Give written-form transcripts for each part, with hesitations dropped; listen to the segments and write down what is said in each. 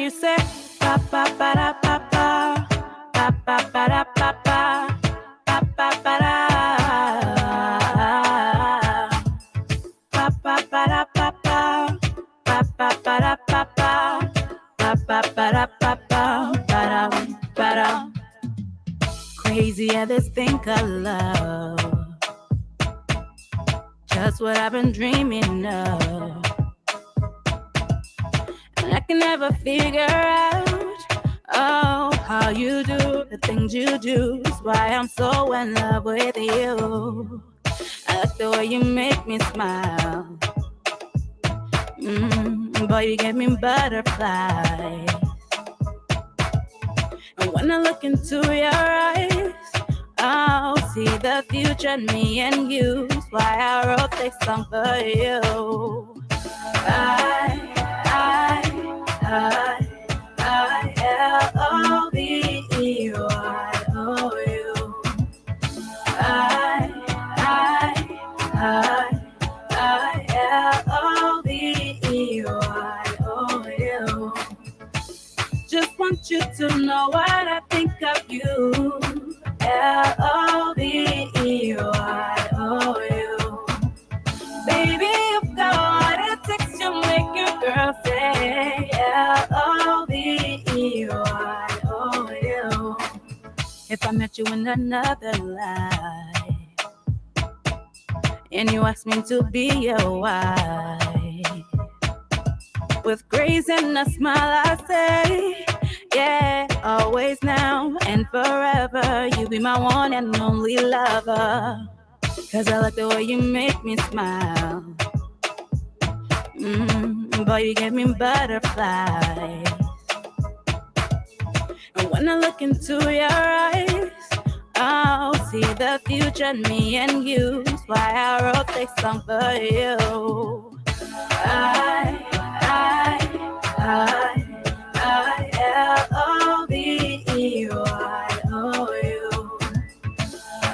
you say pa pa pa da pa pa pa pa pa da pa pa pa pa pa da pa pa pa da pa pa pa pa pa da pa pa pa pa pa da pa pa pa da. Crazy at this thing called love. Just what I've been dreaming of. And I can never figure out, oh, how you do the things you do. Is why I'm so in love with you. I like the way you make me smile. Boy, you give me butterflies. And when I look into your eyes, I'll see the future in me and you. That's why I wrote this song for you. I-L-O-V-E-Y-O-U. I-L-O-V-E-Y-O-U. Just want you to know what I think of you. L-O-V-E-Y-O-U. Baby, you've got what it takes to make your girl say L-O-V-E-Y-O-U. If I met you in another life and you asked me to be your wife, with grace and a smile I say, yeah, always now and forever. You be my one and only lover. Cause I like the way you make me smile. Boy, you give me butterflies. And when I look into your eyes, I'll see the future in me and you. That's why I wrote this song for you. I-L-O-V-E-Y-O-U.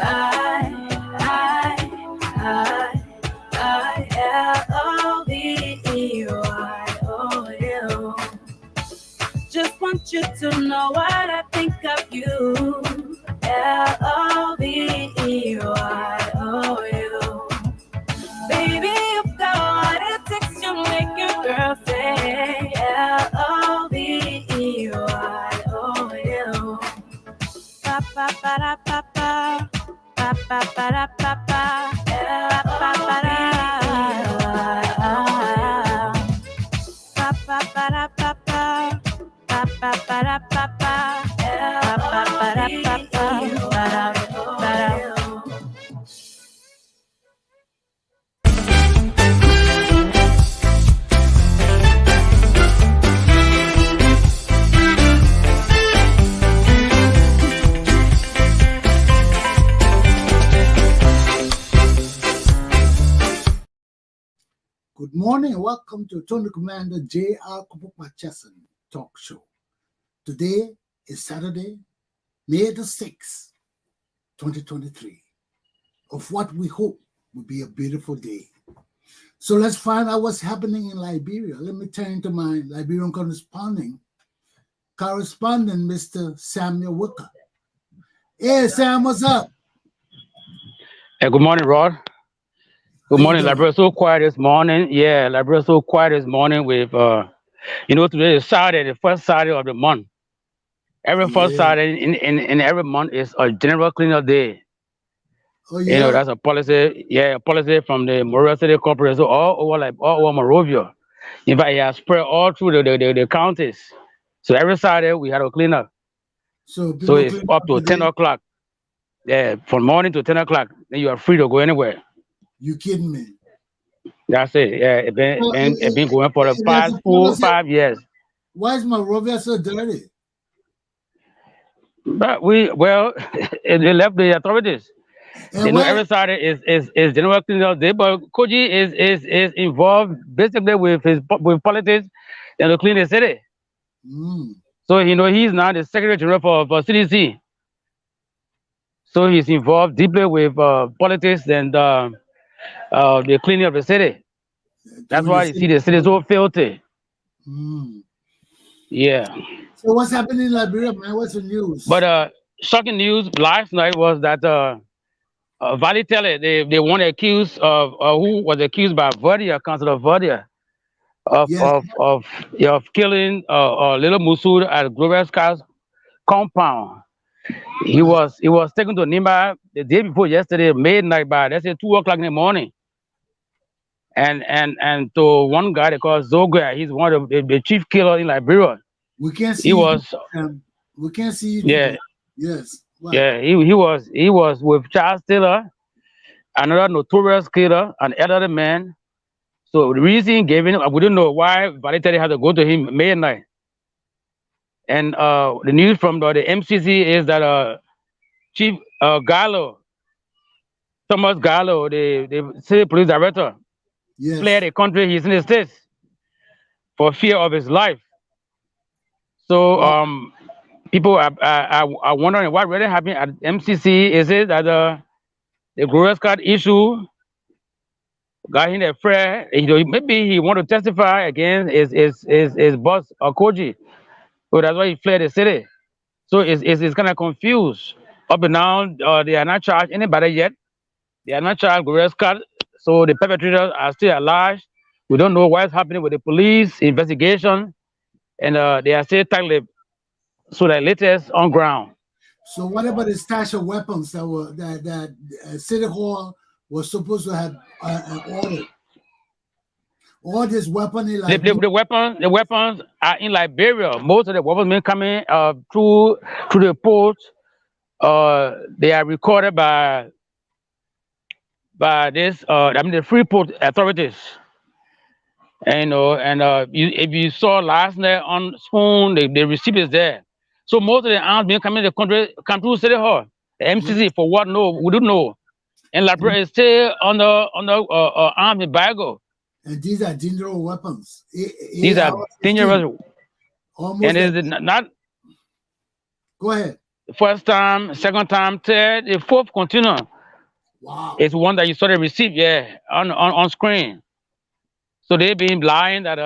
I-L-O-V-E-Y-O-U. Just want you to know what I think of you. L-O-V-E-Y-O-U. Baby, you've got what it takes to make your girl say L-O-V-E-Y-O-U. Pa pa pa da pa pa pa pa pa da pa pa pa pa pa da pa pa pa da pa pa pa pa pa da pa pa pa pa pa da pa pa pa da. Good morning and welcome to Tony Commander J.R. Glapohkpa Chesson talk show. Today is Saturday, May the 6th, 2023, of what we hope will be a beautiful day. So let's find out what's happening in Liberia. Let me turn to my Liberian correspondent, Mr. Samuel Wicker. Hey, Sam, what's up? Hey, good morning, Rod. Good morning, Liberia. So quiet this morning. Yeah, Liberia so quiet this morning with, today is Saturday, the first Saturday of the month. Every first Saturday in every month is a general cleanup day. Oh, yeah. That's a policy, a policy from the Monrovia City Corporation all over Monrovia. In fact, it has spread all through the counties. So every Saturday we had a cleanup. So it's up to 10 o'clock. Yeah, from morning to 10 o'clock. Then you are free to go anywhere. You kidding me? That's it. Yeah, it's been going for the past 5 years. Why is Monrovia so dirty? But they left the authorities. Every Saturday is general cleanup day, but Koji is involved basically with politics and to clean the city. So he's now the Secretary General for CDC. So he's involved deeply with politics and the cleaning of the city. That's why you see the city so filthy. Yeah. So what's happening in Liberia, man? What's the news? But shocking news last night was that Valitele, they want to accuse of who was accused by Verdia, Councilor Verdia, of Yes, of of of killing little Musul at Glorious Cars compound. right. He was taken to Nimba the day before yesterday, midnight by let's say 2 o'clock in the morning. And to one guy they call Zoga, he's one of the chief killer in Liberia. We can't He see you, was we can't see you yeah, today. Yes. What? yeah, he was with Charles Taylor, another notorious killer, an elderly man. So the reason he gave him, we don't know why Valiteri had to go to him midnight. And the news from the MCC is that Chief Gallo, Thomas Gallo, the city police director, fled Yes. the country. He's in the States for fear of his life. So Wow. people are wondering what really happened at MCC. Is it that the Glorious Card issue got him afraid? You know, maybe he want to testify against his boss, Koji. So that's why he fled the city. So it's kind of confused. Up and down, they are not charged anybody yet. They are not charged Glorious Card. So the perpetrators are still alive. We don't know what's happening with the police investigation, and they are still tackling. So the latest on ground. So what about the stash of weapons that City Hall was supposed to have ordered? All this weapon in Liberia. The weapons are in Liberia. Most of the weapons been coming through the port. They are recorded by this the Freeport authorities. And, you know, and if you saw last night on Spoon, the receipt is there. So most of the arms being coming in the country come through City Hall. The MCC for what? No, we don't know. And Liberia is still on the armed embargo. And these are dangerous weapons. These are dangerous. Almost. And it's not Go ahead. first time, second time, third, the fourth continue. Wow. It's one that you saw the receipt, yeah, on screen. So they've been lying that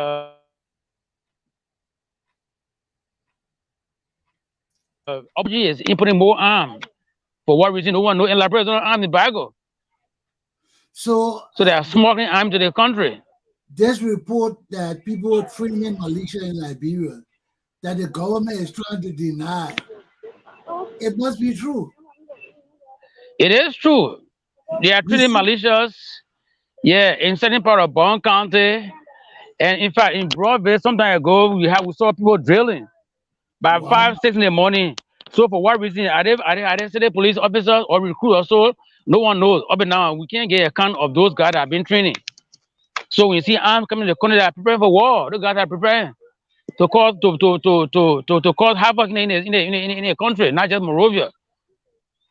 OPG is importing more arms. For what reason? No one knows. And Liberia is not armed embargo. So they are smuggling arms to the country. There's report that people training militia in Liberia that the government is trying to deny. It must be true. It is true. They are treating militias, yeah, in certain part of Bond County. And in fact, in Broadway, some time ago, we saw people drilling by 5, 6 in the morning. So for what reason? Are they city police officers or recruits? So no one knows. Up and now, we can't get a count of those guys that have been training. So when you see arms coming to the country, they are preparing for war. Those guys are preparing to cause cause havoc in the country, not just Monrovia.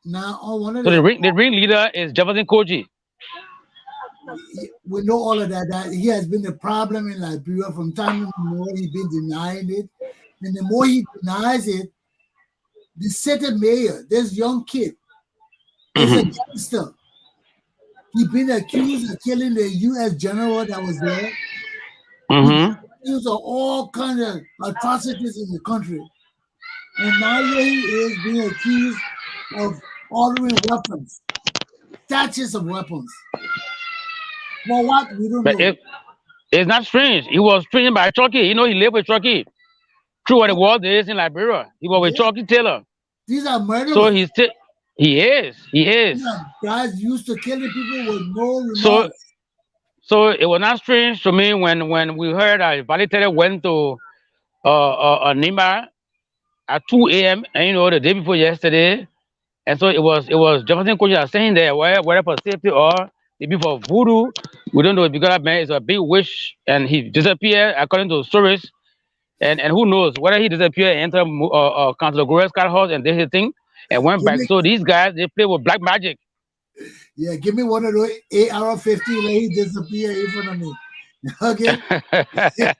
Now, on one of so the ringleader is Jefferson Koji. We know all of that. That he has been a problem in Liberia from time immemorial. He's been denying it, and the more he denies it, the city mayor, this young kid, is a gangster. He's been accused of killing the U.S. general that was there. Accused of all kinds of atrocities in the country, and now here he is being accused of ordering weapons, statues of weapons. For what? We don't know. It's not strange. He was trained by Chucky. You know, he lived with Chucky. True what the war is in Liberia. He was with Chucky Taylor. These are murderers. So he is. These are guys used to killing people with no remorse. So it was not strange to me when we heard that Valitere went to Nima at 2 a.m. and you know the day before yesterday. And so it was Jefferson Koji saying there whether for safety or maybe for voodoo. We don't know because that man is a big wish and he disappeared according to stories. And who knows whether he disappeared and entered Councilor Glorious Card house and did his thing and went back. So these guys, they play with black magic. Yeah, give me one of those AR-15 let he disappear in front of me. Okay. yeah.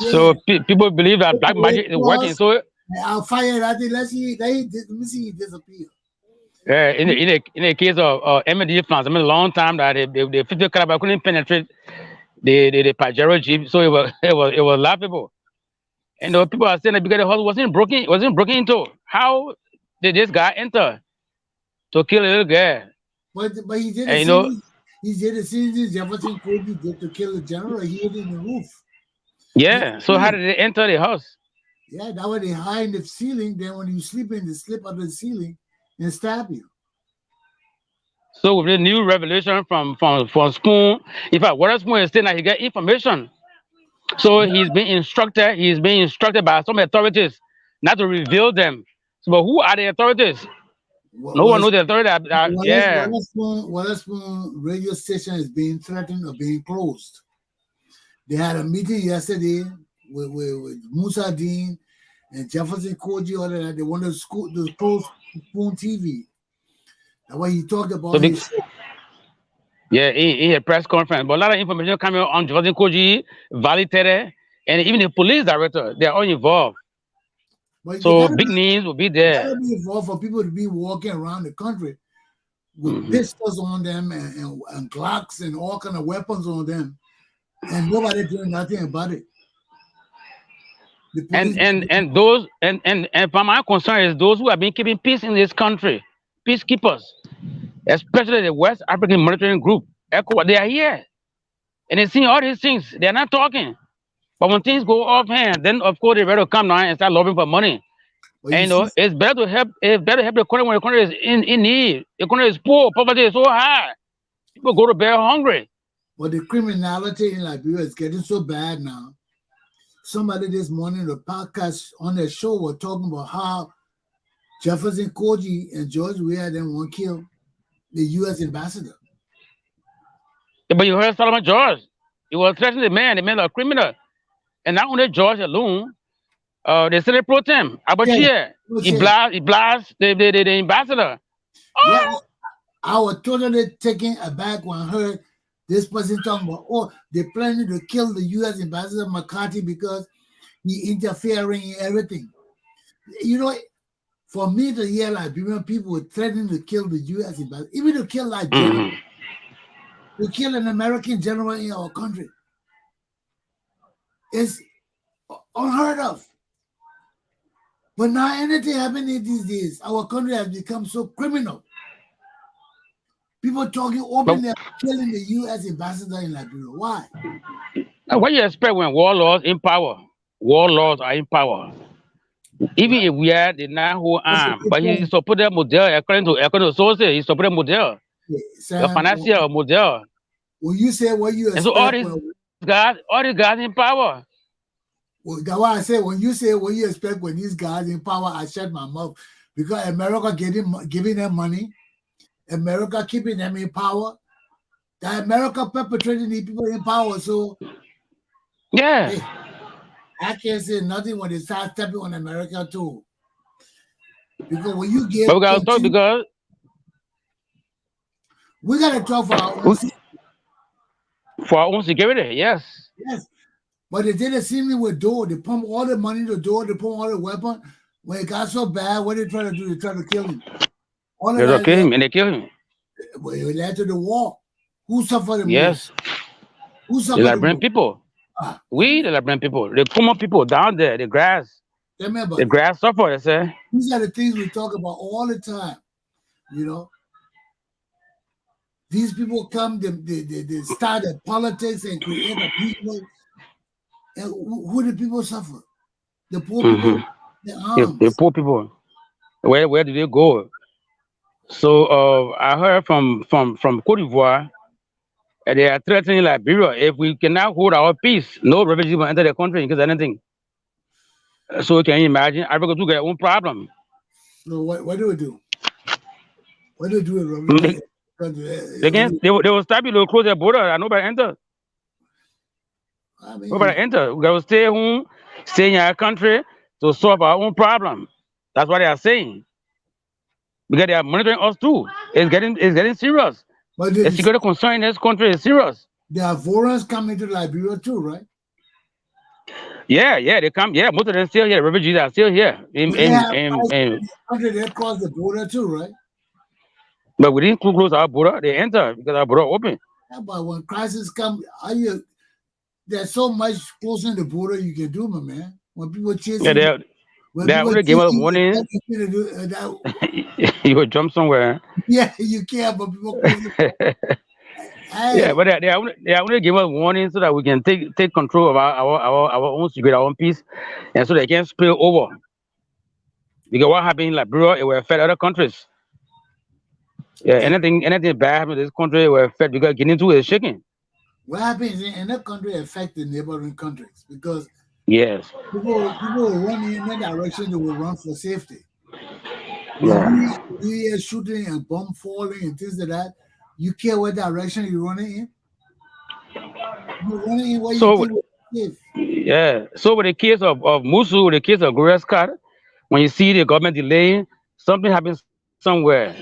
So people believe that black magic is working. So I'll fire that. Let me see he disappear. Yeah, in the case of MD plants, I mean, a long time that the 50 caliber couldn't penetrate the Pajero Jeep. So it was laughable. And the people are saying that because the house wasn't broken into. How did this guy enter to kill a little girl? But he did And the same. He did the same thing Jefferson Kobe did to kill the general. He hid in the roof. yeah. So how did they enter the house? Yeah, that way they hide in the ceiling. Then when you sleep in, they slip under the ceiling and stab you. So with the new revelation from Spoon, in fact, Water Spoon is saying that he get information. So he's being instructed by some authorities not to reveal them. So, but who are the authorities? No one knows the authority. Yeah. Spoon radio station is being threatened or being closed. They had a meeting yesterday with Musa Dean and Jefferson Koji. All that they wanted to close Spoon TV. That's why he talked about his show. Yeah, in a press conference. But a lot of information coming on Jefferson Koji, Valley Tere, and even the police director. They are all involved. But so big names will be there. Gotta be involved for people to be walking around the country with pistols on them and Glocks and all kind of weapons on them, and nobody doing nothing about it. And those from my concern is those who have been keeping peace in this country, peacekeepers, especially the West African Monitoring Group, ECOWAS. They are here, and they see all these things. They are not talking. But when things go offhand, then of course they better come down and start lobbying for money. Well, and it's better to help. It's better to help the country when the country is in need. The country is poor. Poverty is so high. People go to bed hungry. But the criminality in Liberia is getting so bad now. Somebody this morning, the podcast on their show, were talking about how Jefferson Koji and George Weah then won't kill the U.S. ambassador. Yeah, but you heard Solomon George. He was threatening the man. The man was a criminal. And not only George alone, they said they pro tem. Abachie, he blast the ambassador. Oh. Yeah, I was totally taken aback when I heard this person talking about, they're planning to kill the U.S. ambassador McCarthy because he interfering in everything. You know, for me to hear Liberian people were threatening to kill the U.S. ambassador, even to kill general, to kill an American general in our country. It's unheard of. But now anything happening these days, our country has become so criminal. People talking openly about killing the U.S. ambassador in Liberia. Why? What do you expect when warlords in power? Warlords are in power. Even if we are the not hold arm, but he support their model according to sources. He support their model, the financial model. When you say what you expect, so all these guys in power. Well, that's why I say when you say what you expect when these guys in power, I shut my mouth because America giving them money, America keeping them in power, that America perpetrating these people in power. So yeah, hey, I can't say nothing when they start stepping on America too. Because when you get, but we gotta talk because we gotta talk for our own security. Yes. Yes. But they did the same thing with Dole. They pump all the money to Dole. They pump all the weapons. When it got so bad, what they try to do? They try to kill him. They try to kill him, and they kill him. Well, it led to the war. Who suffered the most? Yes. Who suffered the Liberian people. We, the Liberian people. The common people down there, the grass. The grass suffer, they say. These are the things we talk about all the time. You know? These people come, they start their politics and create a people. And who do people suffer? The poor people. The poor people. Where did they go? So I heard from Cote d'Ivoire, they are threatening Liberia. If we cannot hold our peace, no refugees will enter the country in case anything. So can you imagine? Africa took their own problem. So what do we do? What do we do? They will stop you. They will close their border and nobody enter. Nobody enter. We gotta stay home, stay in our country to solve our own problem. That's what they are saying. Because they are monitoring us too. It's getting serious. But the security concern in this country is serious. There are foreigners coming to Liberia too, right? Yeah, they come. Yeah, most of them still here. Refugees are still here. They cross the border too, right? But we didn't close our border. They enter because our border open. Yeah, but when crisis come, are you there's so much closing the border you can do, my man. When people chasing Yeah, you, when they people only give chasing us you, warning. you can do, You will jump somewhere. yeah, you can, but people closing. Yeah, Hey, but they only give us warning so that we can take control of our own secret, our own peace, and so they can spill over. Because what happened in Liberia, it will affect other countries. Yeah, and anything bad happen to this country, it will affect because Guinea too is shaking. what happens in that country affect the neighboring countries because Yes. people will run in that direction. They will run for safety. When Yeah. you hear shooting and bomb falling and things like that, you care what direction you're running in. You're running in where you So think is safe. yeah. So with the case of Musu, with the case of Glorious Card, when you see the government delaying, something happens somewhere.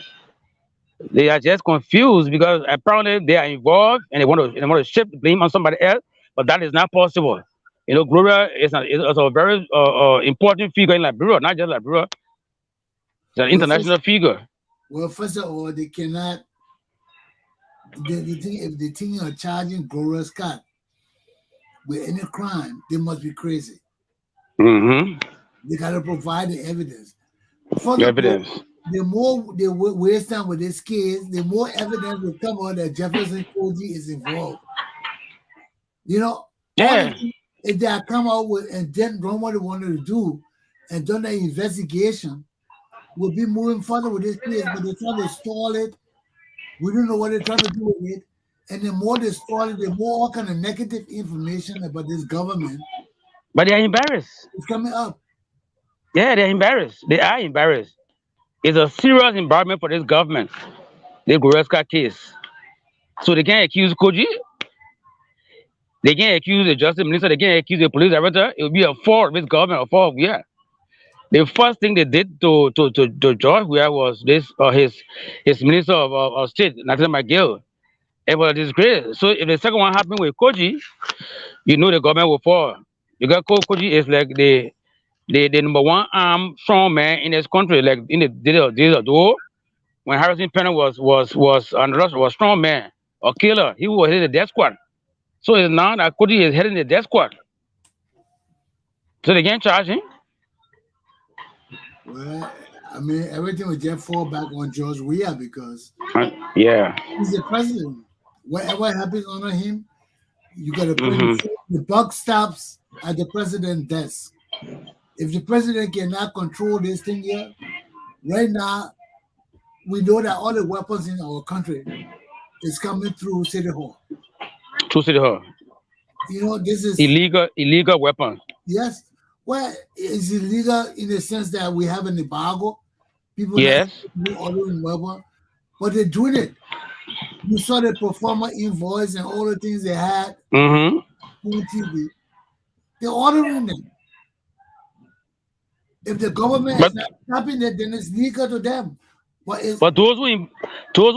They are just confused because apparently they are involved and they want to shift the blame on somebody else, but that is not possible. Gloria is a very important figure in Liberia, not just Liberia. It's an Well, first, international figure. first of all, they cannot. The thing, if they think of charging Gloria Scott with any crime, they must be crazy. Mm-hmm. They got to provide the evidence. Furthermore, Evidence. the more they waste time with this case, the more evidence will come out that Jefferson Koji is involved. All the Yeah. things, if they had come out with and then done what they wanted to do and done the investigation, we'll be moving further with this case, but they're trying to stall it. We don't know what they're trying to do with it. And the more they stall it, the more all kind of negative information about this government But they are embarrassed. is coming up. Yeah, they're embarrassed. They are embarrassed. It's a serious embarrassment for this government, the Goreska case. So they can't accuse Koji, they can't accuse the justice minister, they can't accuse the police director. It will be a fault of this government, a fault of, yeah. The first thing they did to George Weah was this, his minister of state, Nathan McGill. It was a disgrace. So if the second one happened with Koji, the government will fall. Because Koji is like the number one armed strong man in this country. Like in the days ago, when Harrison Penner was strong man, a killer, he was heading the death squad. So it's now that Koji is heading the death squad. So they can't charge him. Well, I mean, everything will just fall back on George Weah because Yeah. he's the president. Whatever happens under him, you got to bring Hmm. the buck stops at the president's desk. If the president cannot control this thing here, right now, we know that all the weapons in our country is coming through City Hall. To City Hall. This is, Illegal weapons. yes, well, it's illegal in the sense that we have an embargo. People not Yes. ordering weapons, but they're doing it. You saw the performer invoice and all the things they had Hmm. on TV. They're ordering them. If the government is But not stopping it, then it's legal to them. But it's but those who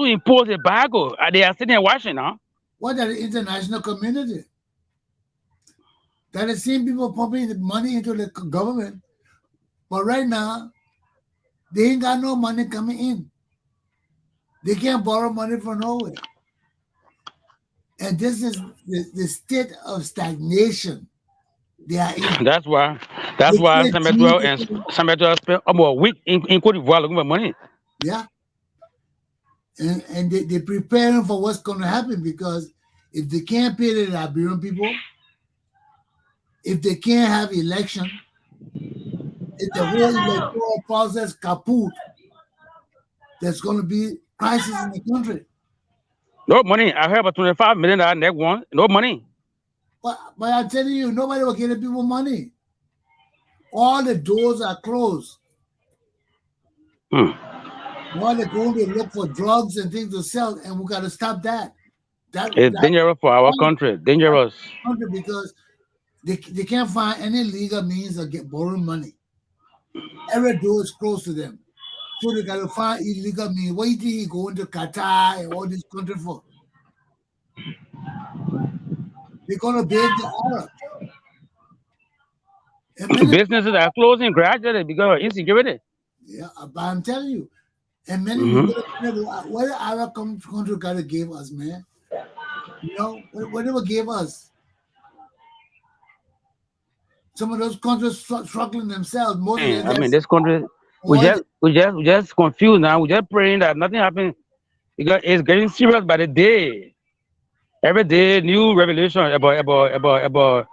impose the embargo, they are sitting there watching now. what are the international community? That is seeing people pumping the money into the government. But right now, they ain't got no money coming in. They can't borrow money from nowhere. And this is the state of stagnation they are in. That's why. They That's why can't change Samuel the and thing. Samuel spent almost a week in Cote d'Ivoire looking for money. Yeah. And they're preparing for what's going to happen because if they can't pay the Liberian people, if they can't have election, if the whole electoral process kaput, there's going to be crisis in the country. No money. I heard about $25 million next one. No money. But I'm telling you, nobody will give the people money. All the doors are closed. While they're going to look for drugs and things to sell, and we got to stop that. It's dangerous for our country. Dangerous. Because they can't find any legal means of borrowing money. Every door is closed to them. So they got to find illegal means. What do you think he going to Qatar and all this country for? They're going to beg the Arabs. And Businesses are closing gradually because of insecurity. yeah, but I'm telling you, and many people, what the Arab country got to give us, man? What they will give us? Some of those countries struggling themselves. Most of them I mean, just this country, oil. we just confused now. We just praying that nothing happens because it's getting serious by the day. Every day, new revelation about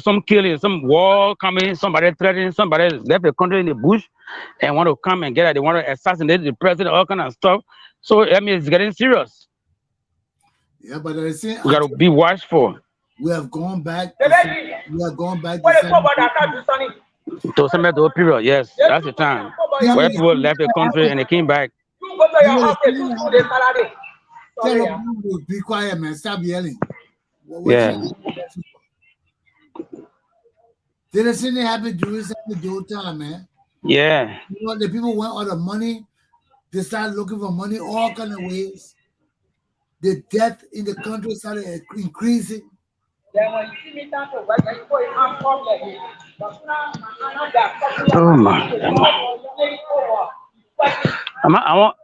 some killing, some war coming, somebody threatening, somebody left the country in the bush and want to come and get it. They want to assassinate the president, all kind of stuff. So I mean, it's getting serious. Yeah, but I say We got to be watchful. we have gone back. We have gone back to To some of period, yes, that's the time where people left the country and they came back. Tell them to be quiet, man. Stop yelling. Yeah. Did the same thing happen during the time, man? Yeah. You know, the people went out of money. They started looking for money all kind of ways. The death in the country started increasing. Oh my. I want.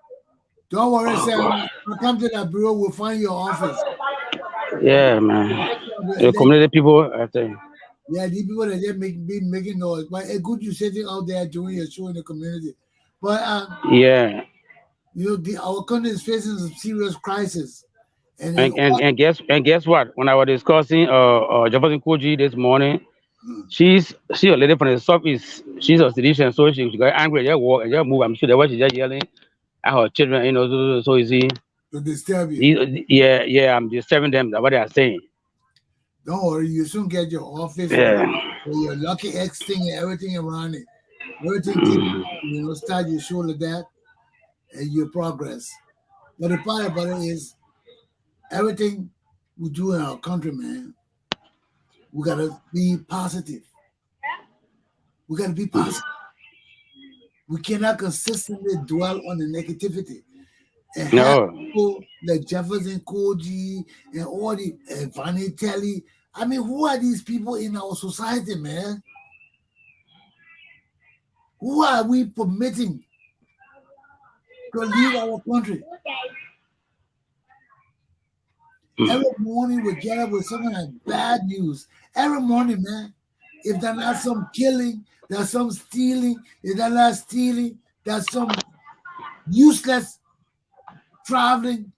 Don't worry, Sam. I'll come to that bureau. We'll find your office. Yeah, man. The community people, I think. Yeah, these people that just be making noise. But it's good you sitting out there doing your show in the community. But yeah, you know, our country is facing some serious crisis. And guess what? When I was discussing Jefferson Koji this morning, she's a lady from the southeast. She's a citizen, so she got angry. Just walk and just move. I'm sure that was she just yelling at her children. You know, so you see. To disturb you. Yeah, I'm disturbing them. That's what they are saying. Don't worry, you soon get your office. Yeah. With your Lucky X thing and everything around it. Everything, you know, start your shoulder that and your progress. But the part about it is, everything we do in our country, man, we gotta be positive. We gotta be positive. We cannot consistently dwell on the negativity. And have people like Jefferson Koji and all the Vanny Telly. I mean, who are these people in our society, man? Who are we permitting to lead our country? Every morning we get up with something like bad news. Every morning, man. If there's not some killing, there's some stealing. If there's not stealing, there's some useless traveling.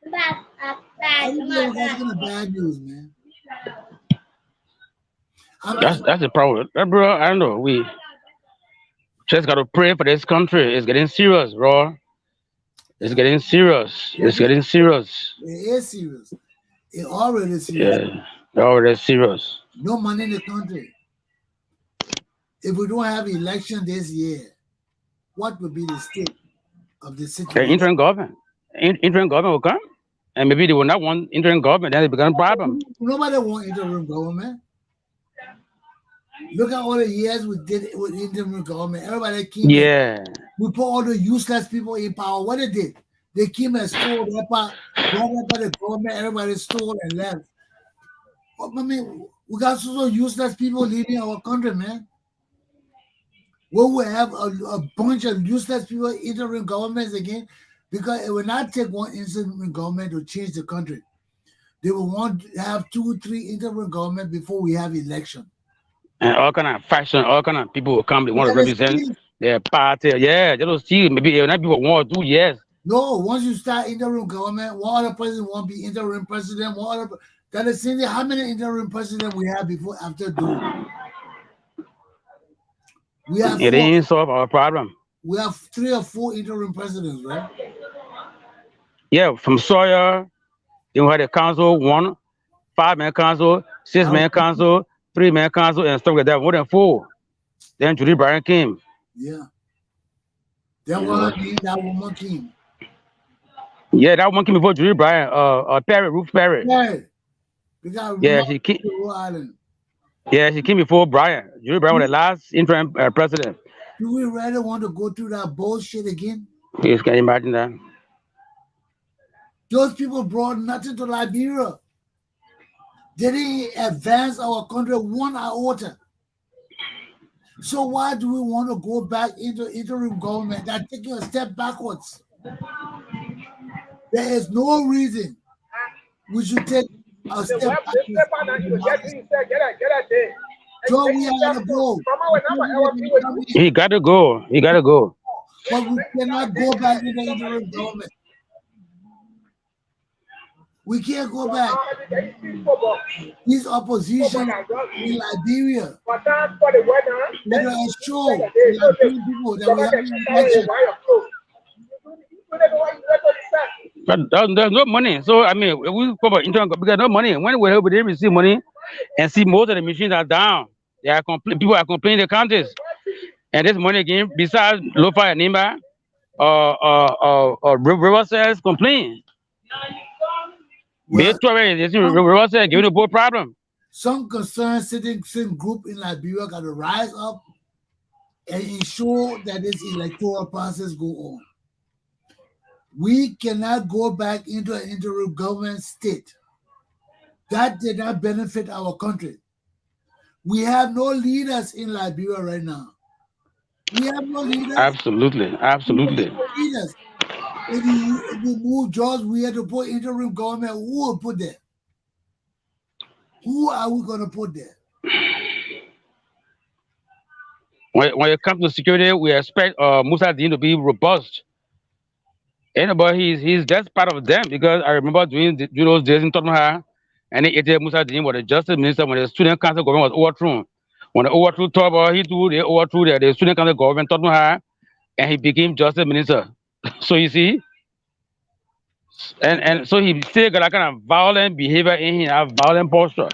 That's bad news, man. That's the problem, bro. I don't know. We just got to pray for this country. It's getting serious, bro. It's getting serious. It's getting serious. It is serious. It already is serious. Yeah, already serious. No money in the country. If we don't have election this year, what will be the state of the situation? The interim government. Interim government will come, and maybe they will not want interim government. Then it becomes a problem. Nobody wants interim government. Look at all the years we did with interim government. Everybody came. Yeah. We put all the useless people in power. What they did? They came and stole the government. Everybody stole and left. I mean, we got so useless people leaving our country, man. We will have a bunch of useless people interim governments again, because it will not take one interim government to change the country. They will want to have 2, 3 interim government before we have election. And all kind of faction, all kind of people will come. They want to represent their party. Yeah, they don't see. Maybe not people 1 or 2 years. No, once you start interim government, one other president won't be interim president. That is saying how many interim presidents we have before after doing. We have. It ain't solve our problem. We have 3 or 4 interim presidents, right? Yeah, from Sawyer, then we had a council, 1 5-man council, 6-man council, 3-man council, and stuff like that. More than 4. Then Judy Bryan came. Yeah. That woman came. Yeah, that one came before Judy Bryan. Ruth Perry. Yeah, she came. Yeah, she came before Bryan. Judy Bryan was the last interim president. Do we really want to go through that bullshit again? Yes, can you imagine that? Those people brought nothing to Liberia. They didn't advance our country 1 iota. So why do we want to go back into interim government? That's taking a step backwards. There is no reason we should take a step backwards. So we have to go. He got to go. He got to go. But we cannot go back to the interim government. We can't go back. This opposition in Liberia, let us show the Liberian people that we have an election. But there's no money. So I mean, we cover interim because no money. When we help them receive money and see most of the machines are down, they are people are complaining the counties, and this money again besides Lofa and Nimba or River says complain. Well, River says giving the board problem. some concerned citizen group in Liberia got to rise up and ensure that this electoral process go on. We cannot go back into an interim government state. That did not benefit our country. We have no leaders in Liberia right now. We have no leaders. Absolutely. Leaders. If we move jobs, we had to put interim government. Who will put there? Who are we going to put there? When it comes to security, we expect Musa Dean to be robust. But he's just part of them because I remember doing those days in Tottenham, and Musa Dean was the justice minister when the student council government was overthrown. When they overthrew Torba, they overthrew the student council government Tottenham, and he became justice minister. So you see, and so he still got a kind of violent behavior in him, a violent posture.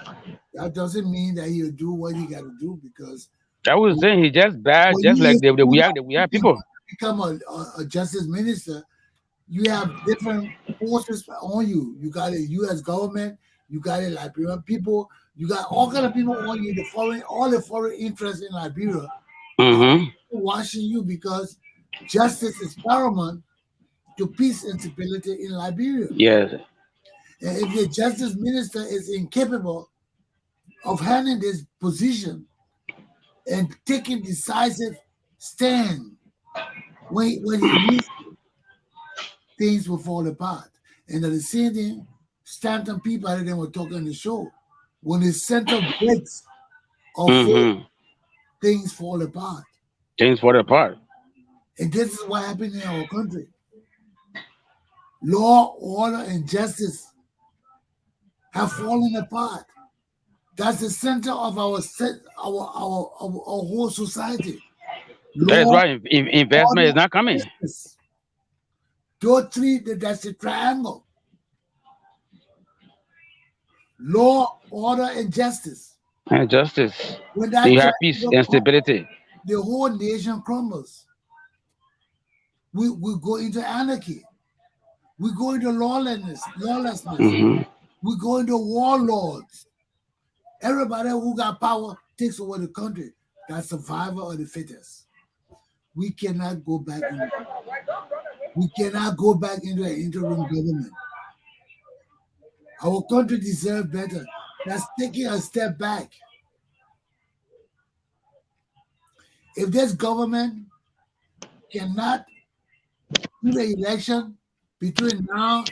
That doesn't mean that he'll do what he got to do because I was saying he's just bad, just like we have people. Become a justice minister, you have different forces on you. You got a U.S. government, you got a Liberian people, you got all kind of people on you. All the foreign interests in Liberia watching you because justice is paramount to peace and stability in Liberia. Yes. And if the justice minister is incapable of handling this position and taking decisive stand when he needs to, things will fall apart. And the same thing, Stanton people that they were talking on the show, when the center breaks or things fall apart. Things fall apart. And this is what happened in our country. Law, order, and justice have fallen apart. That's the center of our whole society. That's why investment is not coming. Those three, that's the triangle. Law, order, and justice. And justice. When that you have peace and stability. The whole nation crumbles. We go into anarchy. We go into lawlessness. We go into warlords. Everybody who got power takes over the country. That's survival of the fittest. We cannot go back. We cannot go back into an interim government. Our country deserves better. That's taking a step back. If this government cannot do the election between now,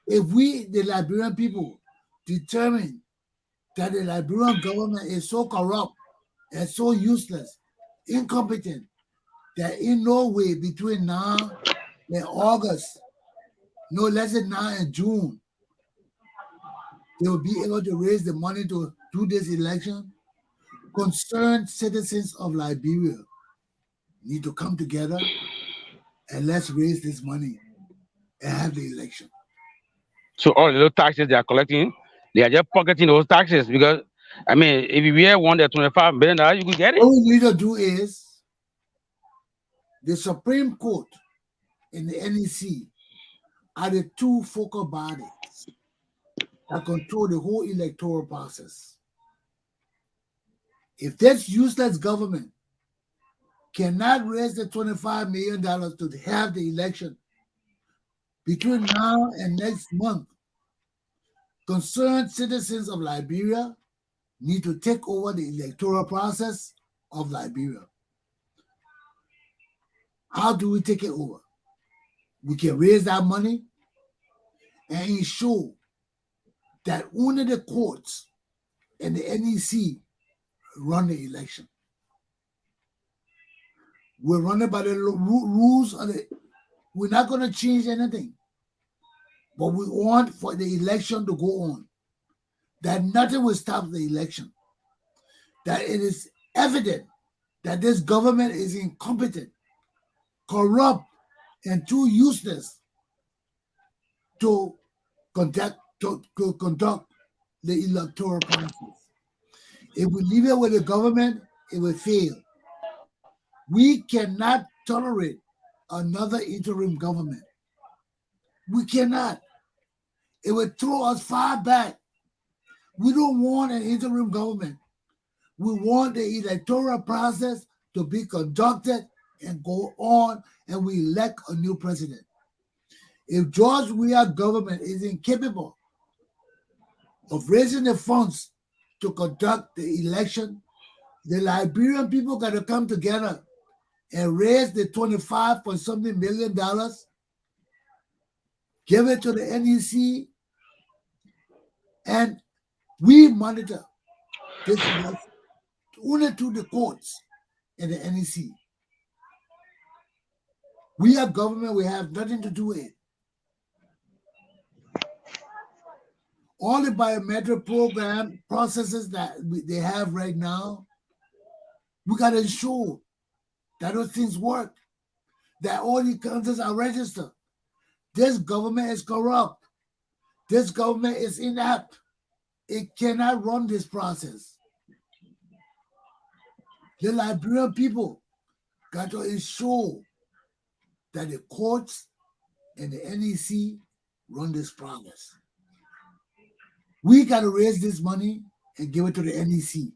if we, the Liberian people, determine that the Liberian government is so corrupt and so useless, incompetent, that in no way between now and August, no less than now and June, they will be able to raise the money to do this election, concerned citizens of Liberia need to come together and let's raise this money and have the election. So all the little taxes they are collecting, they are just pocketing those taxes because, I mean, if you really want that $25 billion, you could get it. What we need to do is the Supreme Court and the NEC are the two focal bodies that control the whole electoral process. If this useless government cannot raise the $25 million to have the election between now and next month, concerned citizens of Liberia need to take over the electoral process of Liberia. How do we take it over? We can raise that money and ensure that only the courts and the NEC run the election. We're running by the rules of the. We're not going to change anything, but we want for the election to go on. That nothing will stop the election. That it is evident that this government is incompetent, corrupt, and too useless to conduct the electoral process. If we leave it with the government, it will fail. We cannot tolerate another interim government. We cannot. It will throw us far back. We don't want an interim government. We want the electoral process to be conducted and go on, and we elect a new president. If George Weah government is incapable of raising the funds to conduct the election, the Liberian people got to come together and raise the $25-something million, give it to the NEC, and we monitor this election only to the courts and the NEC. We are government, we have nothing to do with it. All the biometric program processes that they have right now, we got to ensure that those things work, that all the countries are registered. This government is corrupt. This government is inept. It cannot run this process. The Liberian people got to ensure that the courts and the NEC run this process. We got to raise this money and give it to the NEC.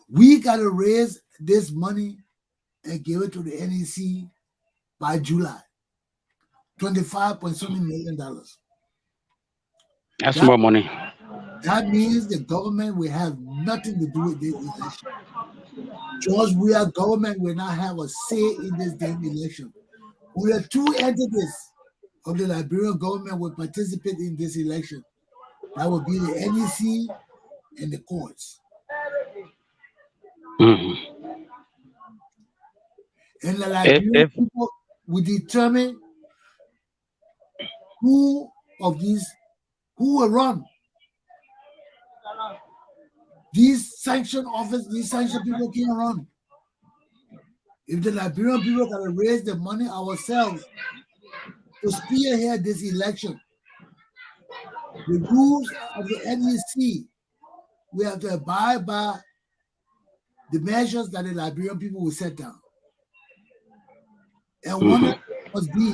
We got to raise this money and give it to the NEC by July. $25-something million. That's more money. That means the government will have nothing to do with this election. George Weah government will not have a say in this damn election. Only two entities of the Liberian government will participate in this election. That will be the NEC and the courts. Mm-hmm. And the Liberian people will determine who will run. These sanctioned office, these sanctioned people can't run. If the Liberian people got to raise the money ourselves to spearhead this election, the rules of the NEC, we have to abide by the measures that the Liberian people will set down. And one of them must be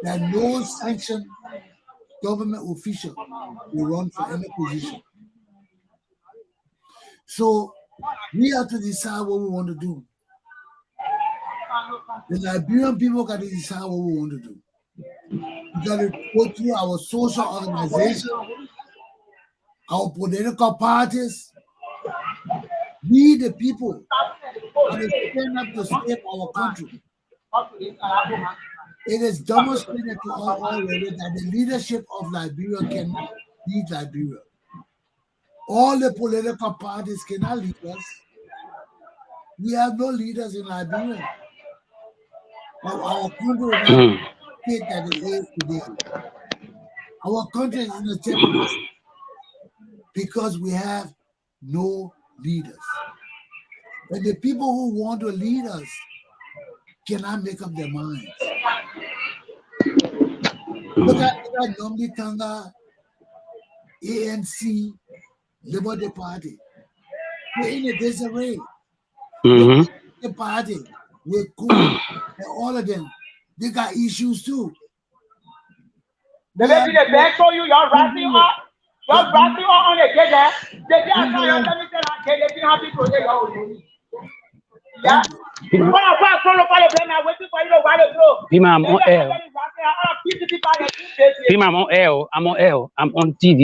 that no sanctioned government official will run for any position. So we have to decide what we want to do. The Liberian people got to decide what we want to do. We got to go through our social organization, our political parties. We, the people, got to stand up to save our country. It is demonstrated to us already that the leadership of Liberia cannot lead Liberia. All the political parties cannot lead us. We have no leaders in Liberia. Our country is not the state that it is today. Our country is in a terrible state because we have no leaders. And the people who want to lead us cannot make up their minds. Look at Nomdi Kanga, ANC, Liberty Party. They're in a disarray. The party with Cool and all of them, they got issues too. The lady the bag for you, y'all rapping on the gate. They can't tell you they didn't have to protect your yeah. I'm on air. I'm on air. I'm on TV.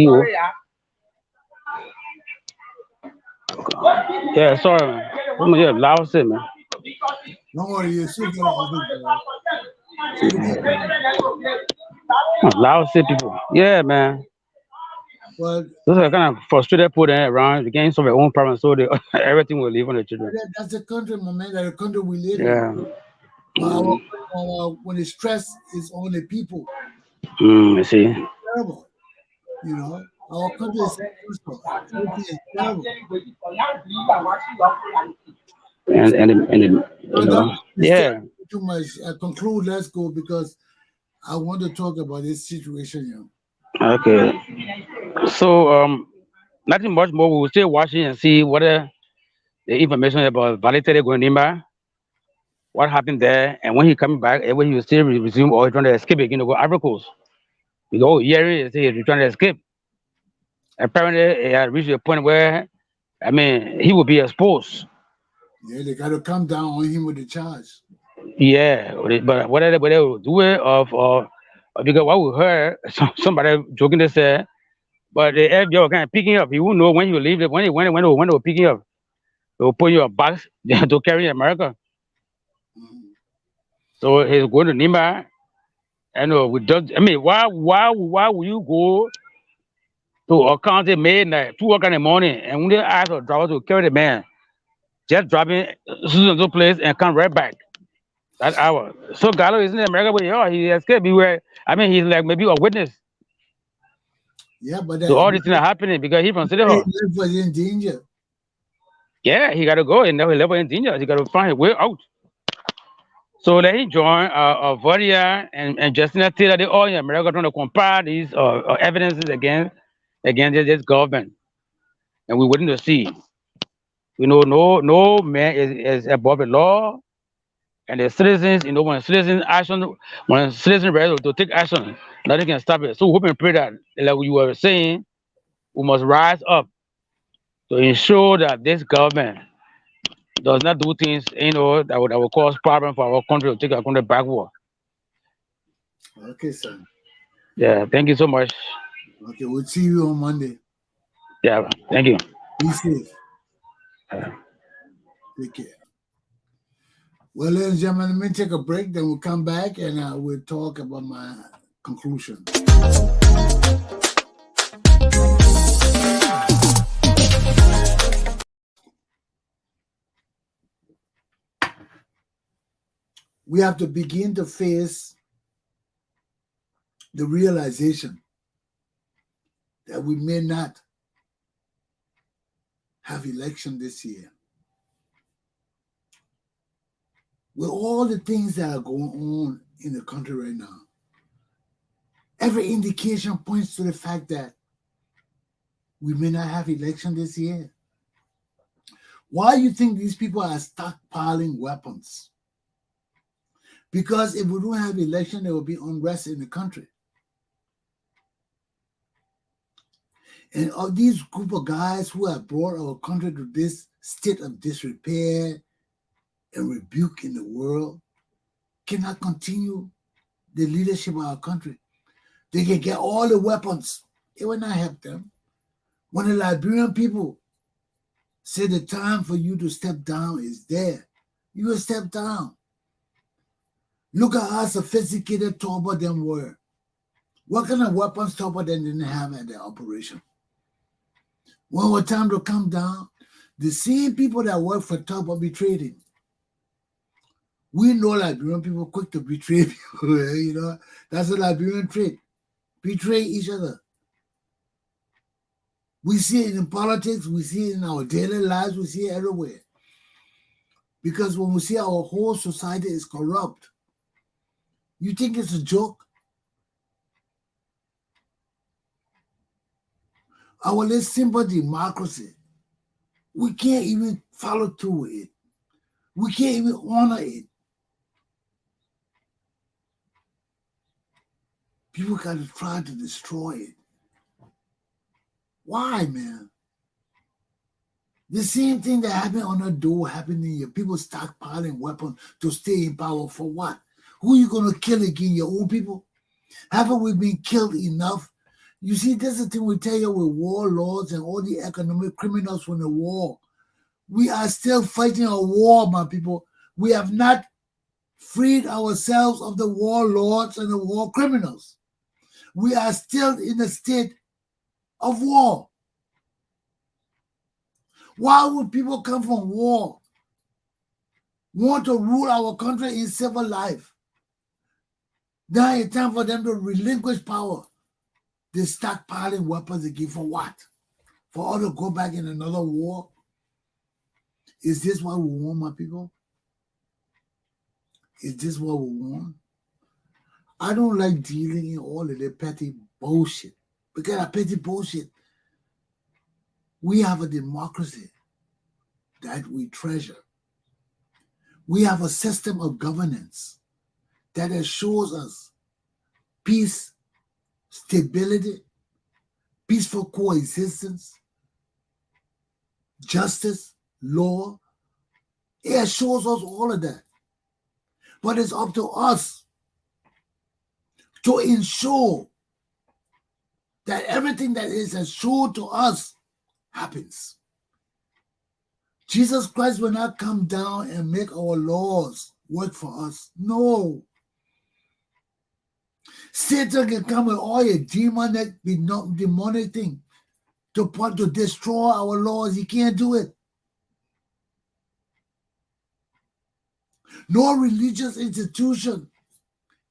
Yeah, sorry, man. I'm here, loud shit, man. Don't worry, you're still loud shit, people. Yeah, man. Well, Those are kind of frustrated people there around, they getting some of their own problems, so they, everything will leave on the children. that's the country, my man. That's the country we live in. Yeah. But when the stress is on the people, I see. terrible. You know, our country is stressful. Everything is terrible. You But know, yeah. too much. Conclude. Let's go because I want to talk about this situation. Okay. So nothing much more. We will still watching and see what the information about Valitere Gondimba, what happened there, and when he coming back, and when he will still resume or he trying to escape again to go Ivory Coast. Because Yeri is he's trying to escape. Apparently, he had reached a point where, I mean, he will be exposed. Yeah, they got to come down on him with the charge. Yeah, but whatever they will do it of because what we heard, somebody joking they said, but the FBI were kind of picking up. He won't know when he will leave it, when they were picking up. They will put you a box to carry in America. Mhm. So he's going to Nima, and we don't. I mean, why will you go to a county midnight, 2 o'clock in the morning, and when they ask a driver to carry the man, just driving to place and come right back that hour. So Gallo is in America, but yeah, he escaped. I mean, he's like maybe a witness Yeah, but to all these things are happening because he's from City he Hall. was in danger. Yeah, he got to go, and now he's level in danger. He got to find his way out. So then he joined Vodia and Justina Taylor. They all in America trying to compare these evidences against this government, and we're waiting to see. We know no man is above the law, and the citizens, when citizens ready to take action, nothing can stop it. So we hope and pray that, like you were saying, we must rise up to ensure that this government does not do things, that will cause problem for our country to take our country backward. Okay, son. Yeah, thank you so much. Okay, we'll see you on Monday. Yeah, thank you. Be safe. Take care. Well, ladies and gentlemen, let me take a break. Then we'll come back and we'll talk about my conclusion. We have to begin to face the realization that we may not have election this year. With all the things that are going on in the country right now, every indication points to the fact that we may not have election this year. Why do you think these people are stockpiling weapons? Because if we don't have election, there will be unrest in the country. And of these group of guys who have brought our country to this state of disrepair and rebuke in the world cannot continue the leadership of our country. They can get all the weapons. It will not help them. When the Liberian people say the time for you to step down is there, you will step down. Look at how sophisticated Torba them were. What kind of weapons Torba them didn't have at their operation? When it was time to come down, the same people that work for Torba betrayed him. We know Liberian people quick to betray people. That's a Liberian trait. Betray each other. We see it in politics, we see it in our daily lives, we see it everywhere. Because when we see our whole society is corrupt, you think it's a joke? Our little simple democracy, we can't even follow through with it. We can't even honor it. People got to try to destroy it. Why, man? The same thing that happened on the door happened in here. People stockpiling weapons to stay in power for what? Who are you going to kill again? Your own people? Haven't we been killed enough? You see, that's the thing we tell you with warlords and all the economic criminals from the war. We are still fighting a war, my people. We have not freed ourselves of the warlords and the war criminals. We are still in a state of war? Why would people come from war, want to rule our country in civil life? Now it's time for them to relinquish power. They stockpiling weapons again for what? For all to go back in another war? Is this what we want, my people? Is this what we want? I don't like dealing in all of the petty bullshit. Because of petty bullshit, we have a democracy that we treasure. We have a system of governance that assures us peace, stability, peaceful coexistence, justice, law. It assures us all of that. But it's up to us to ensure that everything that is assured to us happens. Jesus Christ will not come down and make our laws work for us. No. Satan can come with all your demonic thing to destroy our laws. He can't do it. No religious institution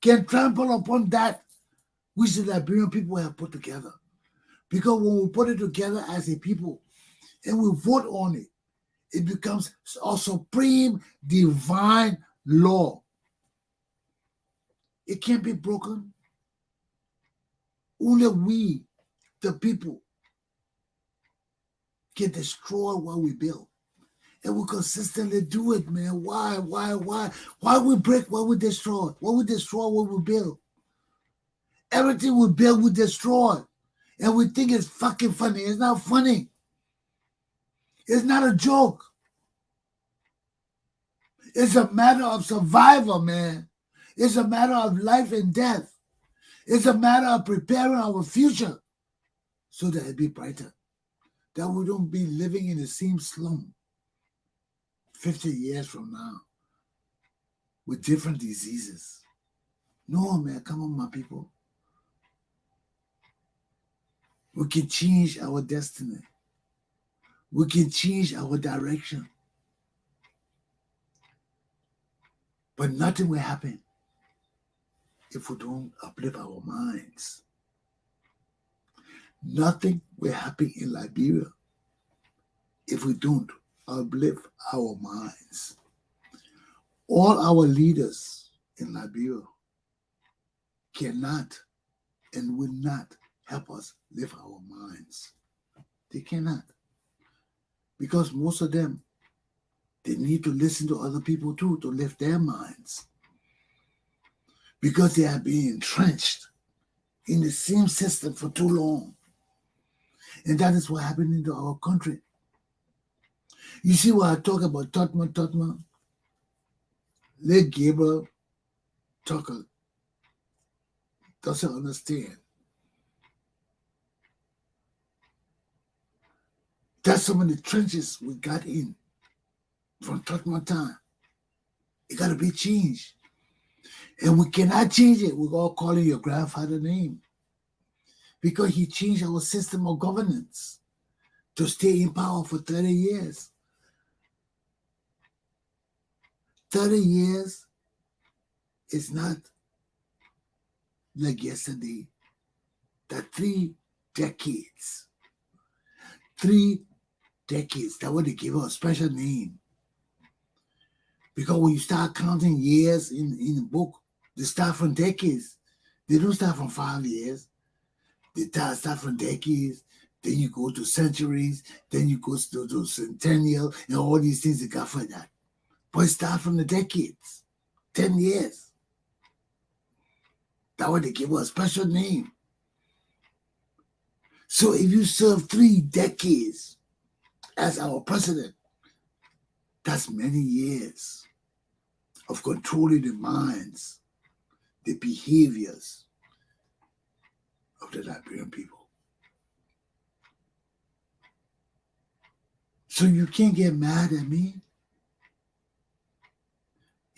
can trample upon that which the Liberian people have put together. Because when we put it together as a people and we vote on it, it becomes a supreme divine law. It can't be broken. Only we, the people, can destroy what we build. And we consistently do it, man. Why? Why we break what we destroy? Why we destroy what we build? Everything we build, we destroy. And we think it's fucking funny. It's not funny. It's not a joke. It's a matter of survival, man. It's a matter of life and death. It's a matter of preparing our future so that it be brighter. That we don't be living in the same slum 50 years from now with different diseases. No, man, come on, my people. We can change our destiny. We can change our direction. But nothing will happen if we don't uplift our minds. Nothing will happen in Liberia if we don't uplift our minds. All our leaders in Liberia cannot and will not help us lift our minds. They cannot. Because most of them, they need to listen to other people too to lift their minds. Because they have been entrenched in the same system for too long. And that is what happened to our country. You see what I talk about Totma? Let Gabriel Tucker doesn't understand. That's some of the trenches we got in from Totma time. It got to be changed. And we cannot change it. We're all calling your grandfather's name. Because he changed our system of governance to stay in power for 30 years. 30 years is not like yesterday. That 3 decades. 3 decades. That's what they give us a special name. Because when you start counting years in the book, they start from decades. They don't start from 5 years. They start from decades. Then you go to centuries. Then you go to centennial and all these things they got for that. But it starts from the decades. 10 years. That's why they give us a special name. So if you serve 3 decades as our president, that's many years of controlling the minds, the behaviors of the Liberian people. So you can't get mad at me.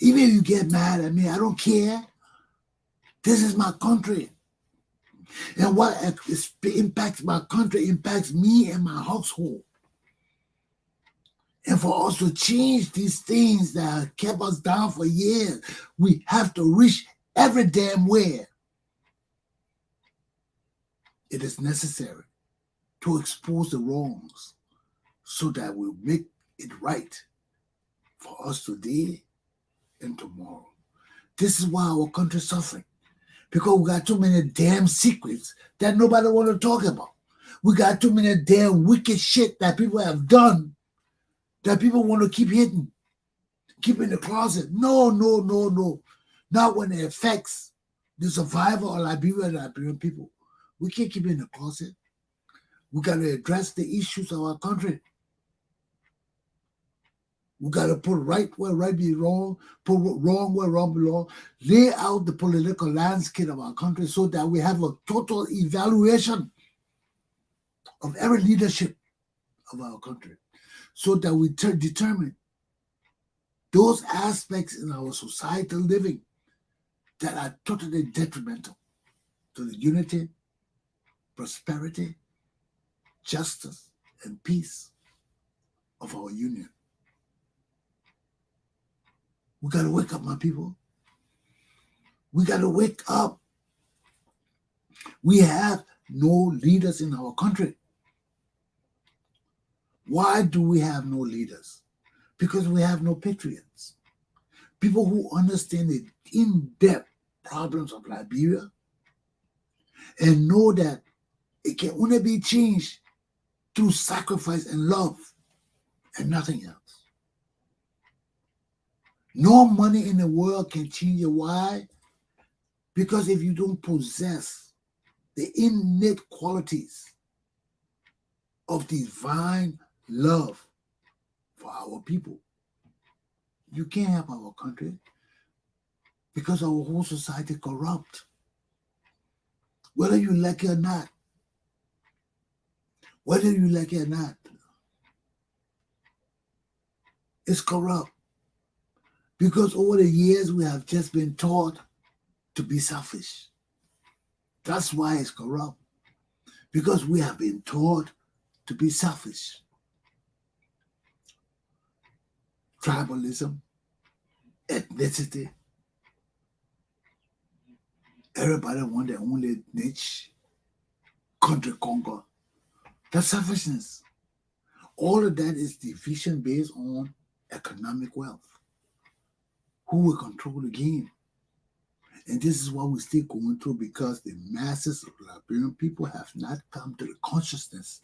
Even if you get mad at me, I don't care. This is my country. And what impacts my country impacts me and my household. And for us to change these things that have kept us down for years, we have to reach every damn where it is necessary to expose the wrongs so that we make it right for us today and tomorrow. This is why our country is suffering, because we got too many damn secrets that nobody want to talk about. We got too many damn wicked shit that people have done that people want to keep hidden, keep in the closet. No. Not when it affects the survival of Liberia and Liberian people. We can't keep it in the closet. We got to address the issues of our country. We got to put right where right be wrong, put wrong where wrong belong, lay out the political landscape of our country so that we have a total evaluation of every leadership of our country, so that we determine those aspects in our societal living that are totally detrimental to the unity, prosperity, justice, and peace of our union. We got to wake up, my people. We got to wake up. We have no leaders in our country. Why do we have no leaders? Because we have no patriots. People who understand the in-depth problems of Liberia and know that it can only be changed through sacrifice and love and nothing else. No money in the world can change it. Why? Because if you don't possess the innate qualities of divine love for our people, you can't help our country, because our whole society is corrupt. Whether you like it or not. Whether you like it or not. It's corrupt. Because over the years, we have just been taught to be selfish. That's why it's corrupt. Because we have been taught to be selfish. Tribalism, ethnicity. Everybody want their own niche, country conquer. That's selfishness. All of that is division based on economic wealth. Who will control the game? And this is what we're still going through, because the masses of Liberian people have not come to the consciousness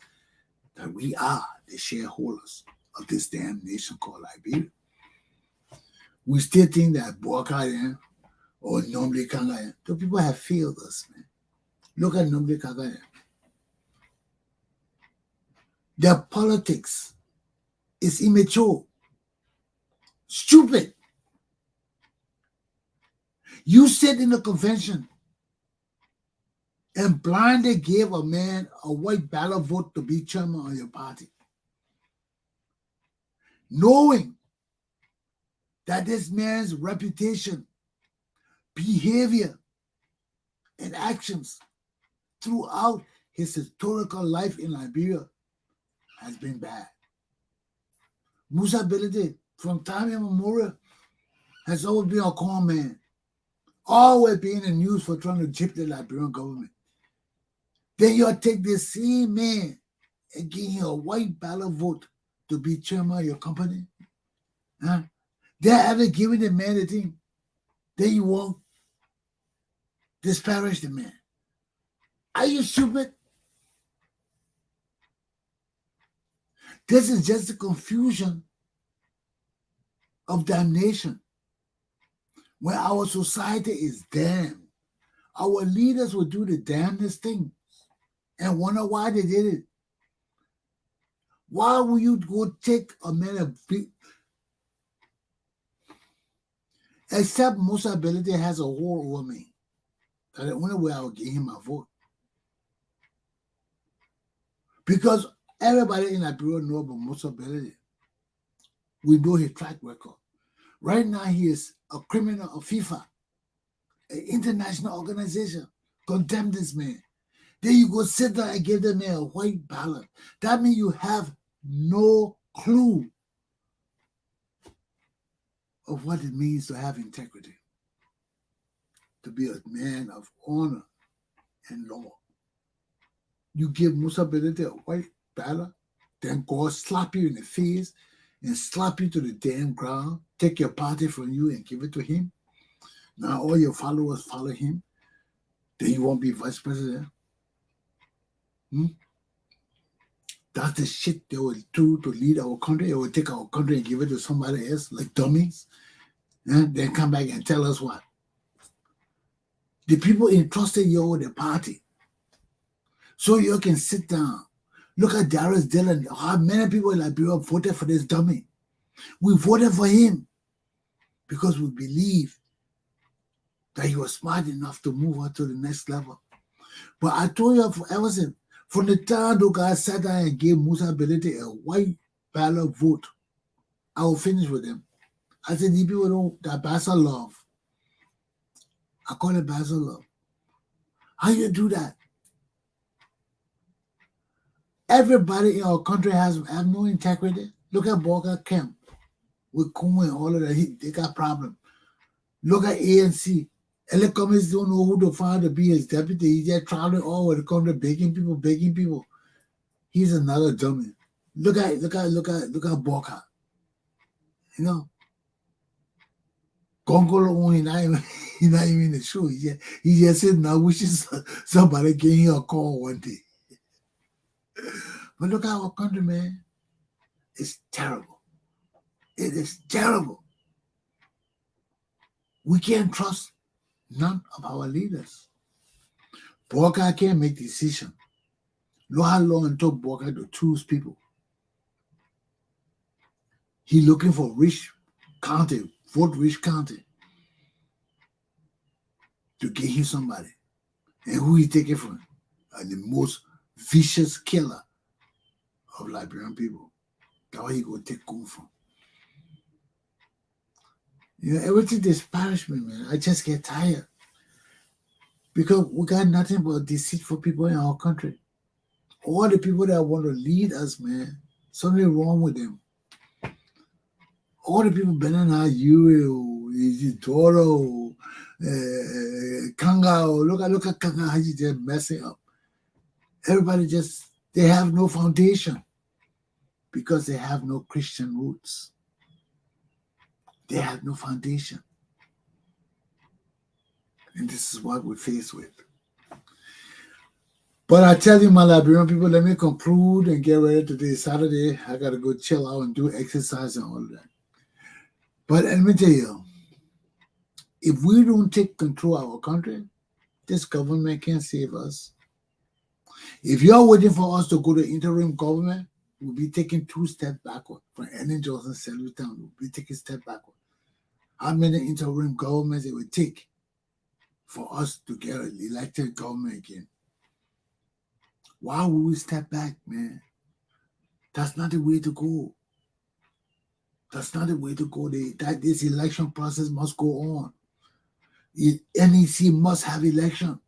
that we are the shareholders of this damn nation called Liberia. We still think that Boakaya or Nomble Kangaya, the people have failed us, man. Look at Nomble Kangaya. Their politics is immature, stupid. You sit in a convention and blindly gave a man a white ballot vote to be chairman of your party, knowing that this man's reputation, behavior, and actions throughout his historical life in Liberia has been bad. Musa Belede, from time immemorial, has always been a con man, always being in the news for trying to gyp the Liberian government. Then you take the same man and give him a white ballot vote to be chairman of your company. Huh? They haven't given the man the thing. Then you won't disparage the man. Are you stupid? This is just the confusion of damnation. When our society is damned, our leaders will do the damnedest thing and wonder why they did it. Why would you go take a man of big... Except Musa Belede has a hold over me. That's the only way I will give him my vote. Because everybody in Liberia knows about Musa Belede. We know his track record. Right now, he is a criminal of FIFA, an international organization. Condemn this man. Then you go sit down and give them a white ballot. That means you have no clue of what it means to have integrity, to be a man of honor and law. You give Musa Benedict a white ballot, then God slap you in the face and slap you to the damn ground, take your party from you and give it to him. Now all your followers follow him. Then you won't be vice president. That's the shit they will do to lead our country. They will take our country and give it to somebody else, like dummies. And then come back and tell us what? The people entrusted you with the party. So you can sit down. Look at Darius Dillon. How many people in Liberia voted for this dummy? We voted for him because we believe that he was smart enough to move on to the next level. But I told you ever since, from the time the guy sat down and gave Musa Benedict a white ballot vote, I will finish with them. I said, these people don't, that bastard love. I call it bastard love. How you do that? Everybody in our country have no integrity. Look at Borga Kemp with Kumu and all of that. They got problems. Look at ANC. Elecomits don't know who to find to be his deputy. He's just traveling all over the country, begging people. He's another dummy. Look at Borga. You know, Gongolo, he's not even in the show. He just said now wishes somebody gave him a call one day. But look at our country, man. It's terrible. It is terrible. We can't trust none of our leaders. Borga can't make decisions. Look how long it took Borga to choose people. He looking for rich county, vote rich county, to get him somebody. And who he take it from? The most vicious killer of Liberian people. That's where he go take Kum from. You know, everything disparage me, man. I just get tired. Because we got nothing but deceitful people in our country. All the people that want to lead us, man, something wrong with them. All the people better than you, Toro, Kanga, look at Kanga, how you just messing up. Everybody they have no foundation because they have no Christian roots. They have no foundation. And this is what we're faced with. But I tell you, my Liberian people, let me conclude and get ready. Today, Saturday. I got to go chill out and do exercise and all of that. But let me tell you, if we don't take control of our country, this government can't save us. If you're waiting for us to go to interim government, we'll be taking 2 steps backward. From Ellen Johnson, Selbytown, we'll be taking a step backward. How many interim governments it would take for us to get an elected government again? Why would we step back, man? That's not the way to go. That's not the way to go. This election process must go on. NEC must have election.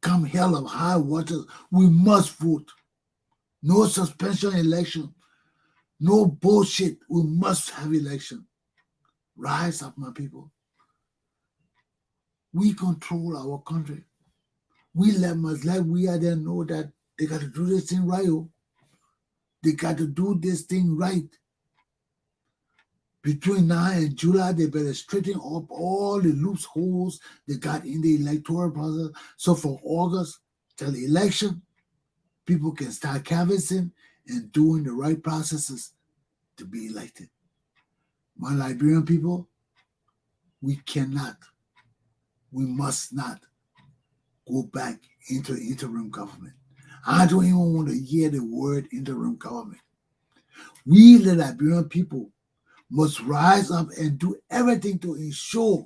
Come hell of high water, we must vote. No suspension election. No bullshit. We must have election. Rise up, my people. We control our country. We we are there know that they got to do this thing right. They got to do this thing right. Between now and July, they better straighten up all the loopholes they got in the electoral process. So for August till the election, people can start canvassing and doing the right processes to be elected. My Liberian people, we must not go back into interim government. I don't even want to hear the word interim government. We, the Liberian people, must rise up and do everything to ensure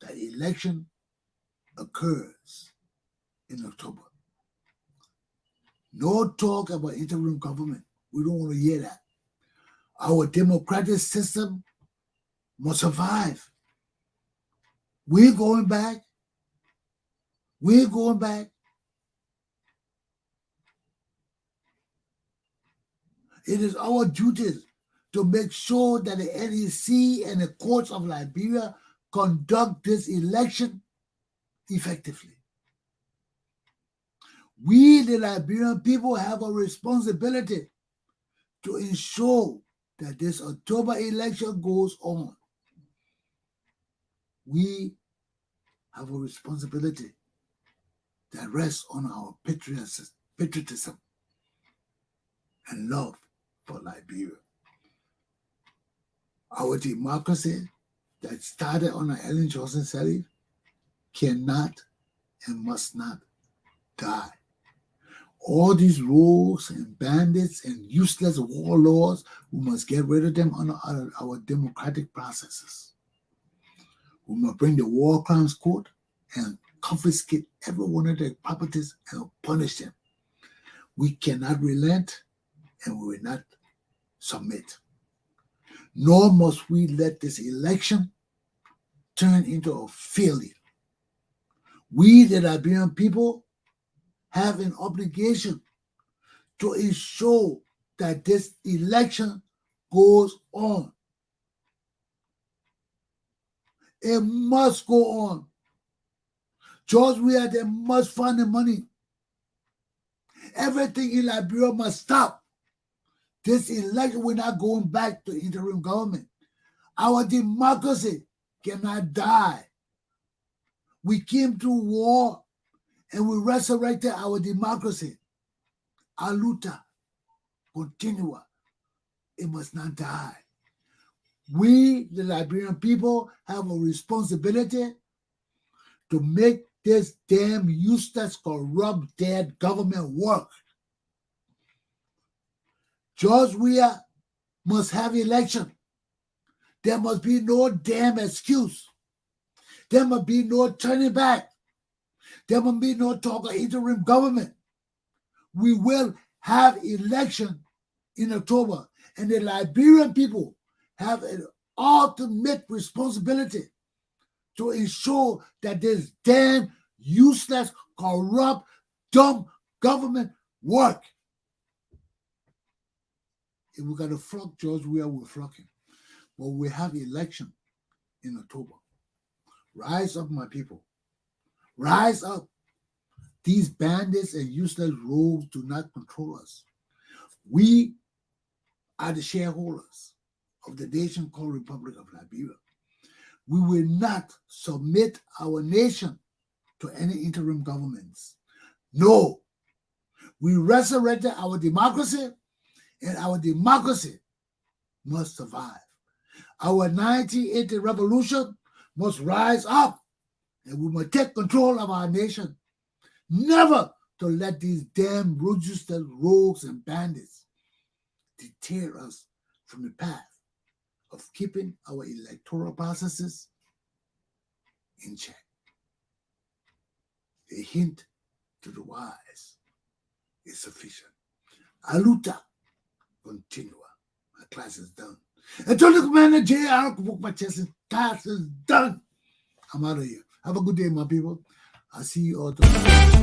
that election occurs in October. No talk about interim government. We don't want to hear that. Our democratic system must survive. We're going back We're going back. It is our duty to make sure that the NEC and the courts of Liberia conduct this election effectively. We, the Liberian people, have a responsibility to ensure that this October election goes on. We have a responsibility that rests on our patriotism and love for Liberia. Our democracy that started on Ellen Johnson Sirleaf cannot and must not die. All these rogues and bandits and useless warlords, we must get rid of them under our democratic processes. We must bring the War Crimes Court and confiscate every one of their properties and punish them. We cannot relent and we will not submit. Nor must we let this election turn into a failure. We, the Liberian people, have an obligation to ensure that this election goes on. It must go on. George Weah, they must find the money. Everything in Liberia must stop. This election, we're not going back to interim government. Our democracy cannot die. We came through war and we resurrected our democracy. Our luta continua. It must not die. We, the Liberian people, have a responsibility to make this damn useless, corrupt, dead government work. George Weah must have election. There must be no damn excuse. There must be no turning back. There must be no talk of interim government. We will have election in October, and the Liberian people have an ultimate responsibility to ensure that this damn useless, corrupt, dumb government work. If we got to flunk George Weah, we'll flunk him. But we have election in October. Rise up, my people. Rise up. These bandits and useless rogues do not control us. We are the shareholders of the nation called Republic of Liberia. We will not submit our nation to any interim governments. No. We resurrected our democracy, and our democracy must survive. Our 1980 revolution must rise up, and we must take control of our nation. Never to let these damn useless rogues and bandits deter us from the path of keeping our electoral processes in check. A hint to the wise is sufficient. Aluta continua. My class is done. And to the commander, Glapohkpa Chesson, class is done. I'm out of here. Have a good day, my people. I'll see you all tomorrow.